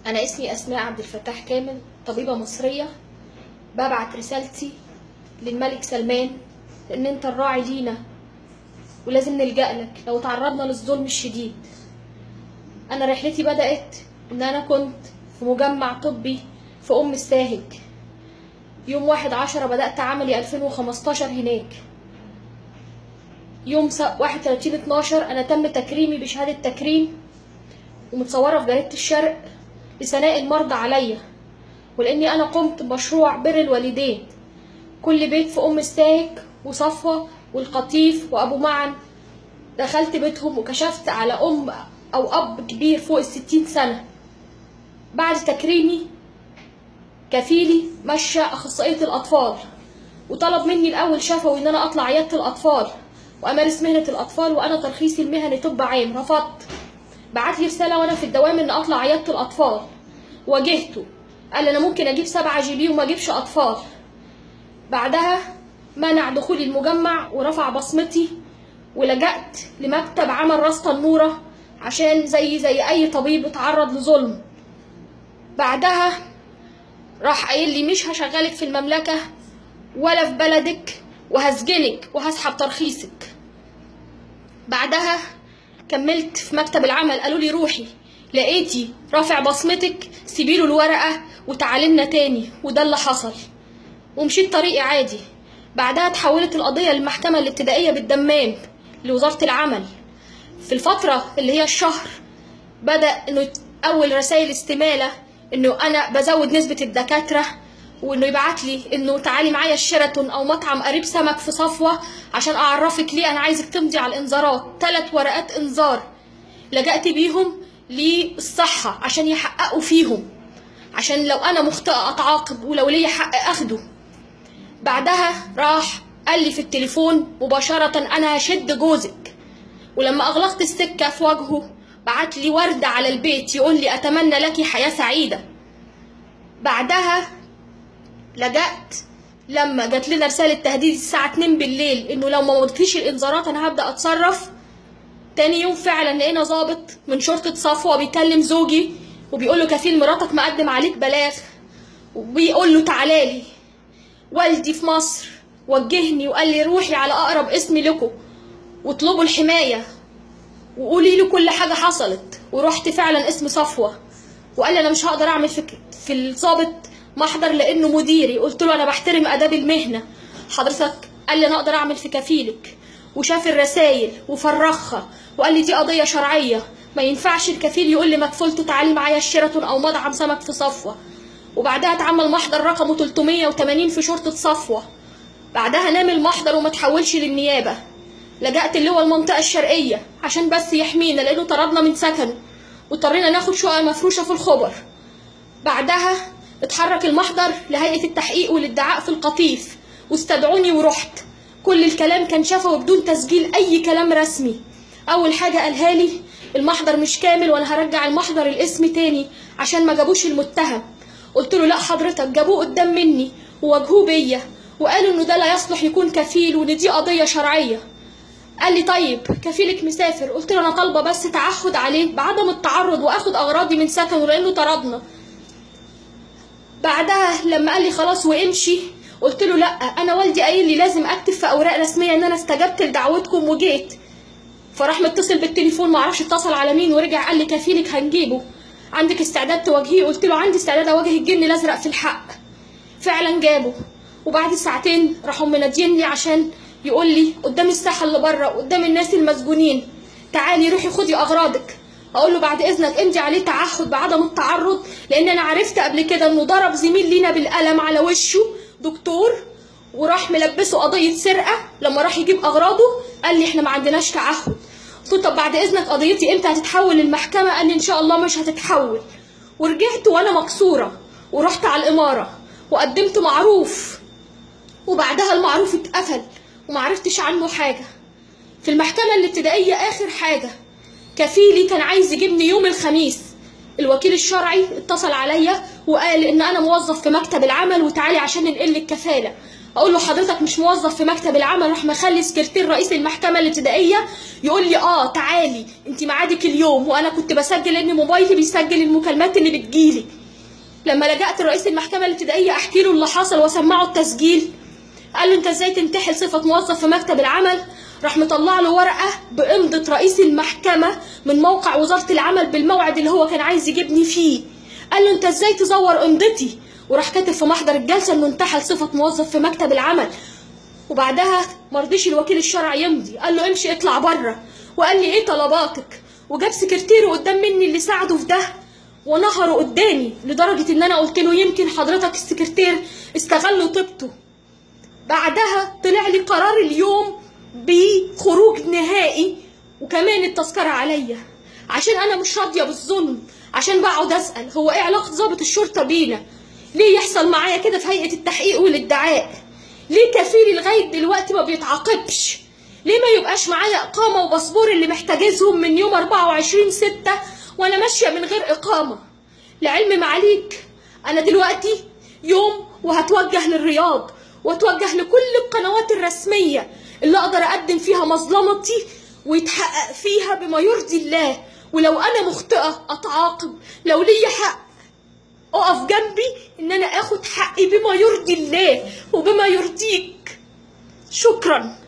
أنا اسمي أسماء عبد الفتاح كامل، طبيبة مصرية. ببعت رسالتي للملك سلمان لأن أنت الراعي لينا ولازم نلجأ لك لو تعرضنا للظلم الشديد. أنا رحلتي بدأت إن أنا كنت في مجمع طبي في الساهج. يوم 1/10 بدأت عملي 2015 هناك. يوم 31/12 أنا تم تكريمي بشهادة تكريم ومتصورة في جريدة الشرق لثناء المرضى عليا، ولأني أنا قمت بمشروع بر الوالدين. كل بيت في الساهج وصفوة والقطيف وأبو معن دخلت بيتهم وكشفت على أم أو أب كبير فوق 60 سنة. بعد تكريمي كفيلي مشى أخصائية الأطفال وطلب مني الأول شفوي إن أنا أطلع عيادة الأطفال وأمارس مهنة الأطفال، وأنا ترخيصي المهني طب عام. رفضت. بعت لي رسالة وأنا في الدوام إن أطلع عيادة الأطفال. واجهته، قال لي أنا ممكن أجيب 7 جي وما أجيبش أطفال. بعدها منع دخولي المجمع ورفع بصمتي، ولجأت لمكتب عمل راس تنورة عشان زي أي طبيب اتعرض لظلم. بعدها راح قايل لي مش هشغلك في المملكة ولا في بلدك وهسجنك وهسحب ترخيصك. بعدها كملت في مكتب العمل، قالوا لي روحي لقيتي رافع بصمتك سيبيله الورقة وتعاللنا تاني، وده اللي حصل ومشيت طريقي عادي. بعدها اتحولت القضية للمحكمة الابتدائية بالدمام لوزارة العمل. في الفترة اللي هي الشهر بدأ انه اول رسائل استمالة انه انا بزود نسبة الدكاترة، وانه يبعت لي انه تعالي معايا الشيراتون او مطعم قريب سمك في صفوة عشان اعرفك ليه انا عايزك تمضي على الانذارات. 3 ورقات انذار لجأت بيهم للصحة عشان يحققوا فيهم، عشان لو انا مخطئة اتعاقب ولو ليا حق اخده. بعدها راح قال لي في التليفون مباشرة انا هشد جوزك، ولما اغلقت السكة في وجهه بعت لي وردة على البيت يقول لي اتمنى لك حياة سعيدة. بعدها لجأت لما جات لنا رسالة تهديد الساعة 2 بالليل انه لو ما مضيتيش الانذارات انا هبدأ اتصرف. تاني يوم فعلا لقينا ضابط من شرطة صفوة بيكلم زوجي وبيقول له كفيل مراتك مقدم عليك بلاغ، وبيقول له تعالالي. والدي في مصر وجهني وقال لي روحي على اقرب اسم لكم واطلبوا الحماية وقولي له كل حاجة حصلت. ورحت فعلا اسم صفوة وقال لي انا مش هقدر اعمل في الضابط محضر لانه مديري. قلت له انا بحترم اداب المهنة حضرتك. قال لي انا اقدر اعمل في كفيلك، وشاف الرسايل وفرخها وقال لي دي قضية شرعية ما ينفعش الكفيل يقول لي مكفولته تعالي معايا الشيراتون او مطعم سمك في صفوة. وبعدها اتعمل محضر رقمه 380 في شرطة صفوة. بعدها نام المحضر وما تحولش للنيابة. لجأت اللي هو المنطقة الشرقية عشان بس يحمينا لانه طردنا من سكنه واضطرينا ناخد شقة مفروشة في الخبر. بعدها اتحرك المحضر لهيئة التحقيق والادعاء في القطيف واستدعوني ورحت. كل الكلام كان شفوي بدون تسجيل اي كلام رسمي. اول حاجة قالها لي المحضر مش كامل وانا هرجع المحضر الاسم تاني عشان ما جابوش المتهم. قلت له لا حضرتك جابوه قدام مني وواجهوه بيا وقالوا انه ده لا يصلح يكون كفيل وان دي قضية شرعية. قال لي طيب كفيلك مسافر. قلت له انا طالبة بس تعهد عليه بعدم التعرض واخد اغراضي من سكنه لانه طردنا. بعدها لما قال لي خلاص وامشي قلت له لا انا والدي قايل لي لازم اكتب في اوراق رسميه ان انا استجبت لدعوتكم وجيت. فراح متصل بالتليفون معرفش اتصل على مين ورجع قال لي كفيلك هنجيبه، عندك استعداد تواجهيه؟ قلت له عندي استعداد اواجه الجن الازرق في الحق. فعلا جابه، وبعد ساعتين راحوا مناديني عشان يقول لي قدام الساحه اللي بره قدام الناس المسجونين تعالي روحي خدي اغراضك. اقول له بعد اذنك امضي عليه تعهد بعدم التعرض لان انا عرفت قبل كده انه ضرب زميل لينا بالقلم على وشه دكتور وراح ملبسه قضيه سرقه. لما راح يجيب اغراضه قال لي احنا ما عندناش تعهد. قلت له طب بعد اذنك قضيتي امتى هتتحول للمحكمه؟ قال لي ان شاء الله مش هتتحول. ورجعت وانا مكسوره ورحت على الاماره وقدمت معروف، وبعدها المعروف اتقفل ومعرفتش عنه حاجه. في المحكمه الابتدائيه اخر حاجه كفيلي كان عايز يجيبني يوم الخميس. الوكيل الشرعي اتصل عليا وقال ان انا موظف في مكتب العمل وتعالي عشان ننقل الكفاله. اقول له حضرتك مش موظف في مكتب العمل، راح مخلي سكرتير رئيس المحكمه الابتدائيه يقول لي تعالي انت ميعادك اليوم، وانا كنت بسجل ان موبايلي بيسجل المكالمات اللي بتجيلي. لما لجأت لرئيس المحكمه الابتدائيه احكي له اللي حصل واسمعه التسجيل، قال له انت ازاي تنتحل صفه موظف في مكتب العمل؟ راح مطلع له ورقه بامضه رئيس المحكمه من موقع وزاره العمل بالموعد اللي هو كان عايز يجيبني فيه. قال له انت ازاي تزور امضتي؟ وراح كاتب في محضر الجلسه انه انتحل صفه موظف في مكتب العمل. وبعدها مرضيش الوكيل الشرعي يمضي، قال له امشي اطلع بره. وقال لي ايه طلباتك؟ وجاب سكرتيره قدام مني اللي ساعده في ده ونهره قدامي، لدرجه ان انا قلت له يمكن حضرتك السكرتير استغلوا طيبته. بعدها طلع لي قرار اليوم بخروج نهائي وكمان التذكره عليا، عشان انا مش راضيه بالظلم. عشان بقعد اسال هو ايه علاقه ضابط الشرطه بينا؟ ليه يحصل معايا كده في هيئه التحقيق والادعاء؟ ليه كفيلي لغايه دلوقتي ما بيتعاقبش؟ ليه ما يبقاش معايا اقامه وباسبور اللي محتاجزهم من يوم 24/6 وانا ماشيه من غير اقامه؟ لعلم معاليك انا دلوقتي يوم وهتوجه للرياض واتوجه لكل القنوات الرسميه اللي اقدر اقدم فيها مظلمتي ويتحقق فيها بما يرضي الله. ولو انا مخطئه اتعاقب، لو ليا حق اقف جنبي ان انا اخد حقي بما يرضي الله وبما يرضيك. شكرا.